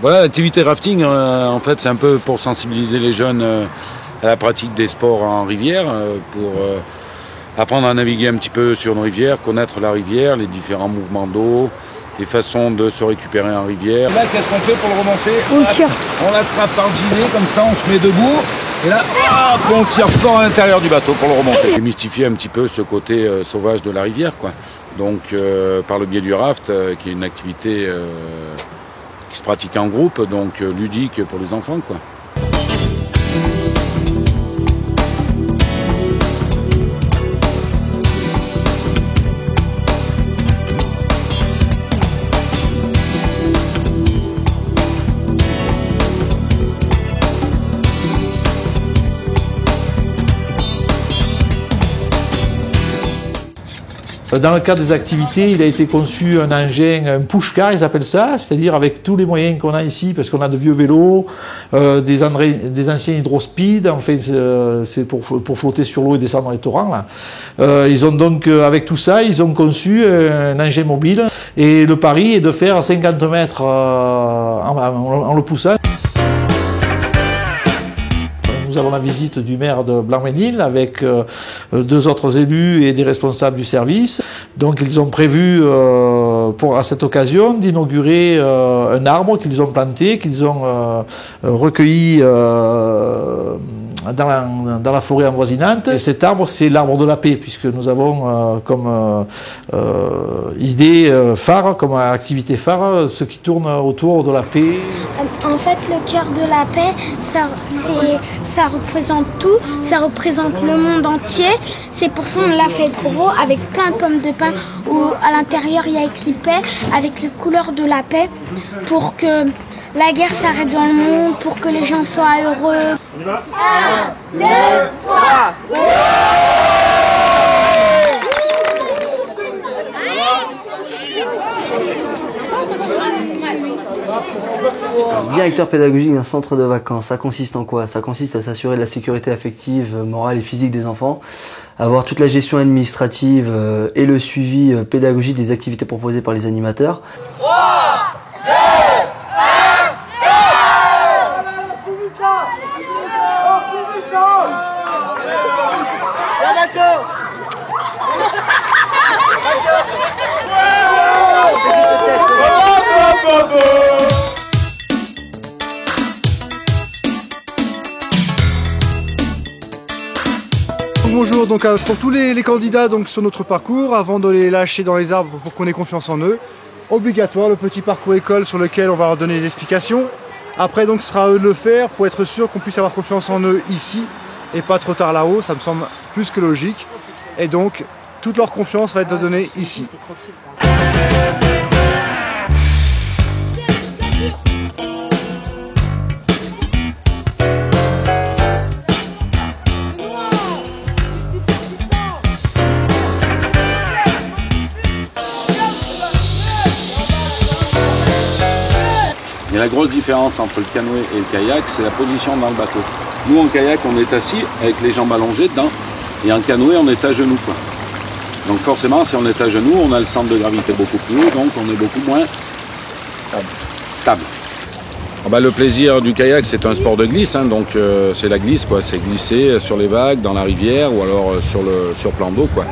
Voilà, l'activité rafting, en fait, c'est un peu pour sensibiliser les jeunes à la pratique des sports en rivière, pour apprendre à naviguer un petit peu sur une rivière, connaître la rivière, les différents mouvements d'eau, les façons de se récupérer en rivière. Là, qu'est-ce qu'on fait pour le remonter? On l'attrape par le gilet, comme ça, on se met debout. Et là, on tire fort à l'intérieur du bateau pour le remonter. Démystifier un petit peu ce côté sauvage de la rivière, quoi. Donc, par le biais du raft, qui est une activité qui se pratique en groupe, donc ludique pour les enfants, quoi. Dans le cadre des activités, il a été conçu un engin, un push-car, ils appellent ça, c'est-à-dire avec tous les moyens qu'on a ici, parce qu'on a de vieux vélos, des anciens hydrospeed, en fait, c'est pour flotter sur l'eau et descendre les torrents, là. Ils ont donc, avec tout ça, ils ont conçu un engin mobile, et le pari est de faire 50 mètres en le poussant. Nous avons la visite du maire de Blancmesnil avec deux autres élus et des responsables du service. Donc ils ont prévu à cette occasion d'inaugurer un arbre qu'ils ont planté, qu'ils ont recueilli dans la forêt avoisinante. Et cet arbre, c'est l'arbre de la paix, puisque nous avons comme idée phare, comme activité phare, ce qui tourne autour de la paix. En fait, le cœur de la paix, ça représente tout, ça représente le monde entier. C'est pour ça qu'on l'a fait gros, avec plein de pommes de pin, où à l'intérieur il y a écrit paix, avec les couleurs de la paix, pour que la guerre s'arrête dans le monde, pour que les gens soient heureux. 1, 2, 3. Directeur pédagogique d'un centre de vacances, ça consiste en quoi? Ça consiste à s'assurer de la sécurité affective, morale et physique des enfants, avoir toute la gestion administrative et le suivi pédagogique des activités proposées par les animateurs. 3, 2, 1. Bonjour, donc pour tous les candidats donc, sur notre parcours, avant de les lâcher dans les arbres pour qu'on ait confiance en eux, obligatoire le petit parcours école sur lequel on va leur donner des explications. Après donc ce sera à eux de le faire pour être sûr qu'on puisse avoir confiance en eux ici et pas trop tard là-haut, ça me semble plus que logique. Et donc toute leur confiance va être donnée ici. Et la grosse différence entre le canoë et le kayak, c'est la position dans le bateau. Nous, en kayak, on est assis avec les jambes allongées dedans, et en canoë, on est à genoux, quoi. Donc forcément, si on est à genoux, on a le centre de gravité beaucoup plus haut, donc on est beaucoup moins stable. Le plaisir du kayak, c'est un sport de glisse, hein, donc c'est la glisse, quoi. C'est glisser sur les vagues, dans la rivière, ou alors sur plan d'eau, quoi.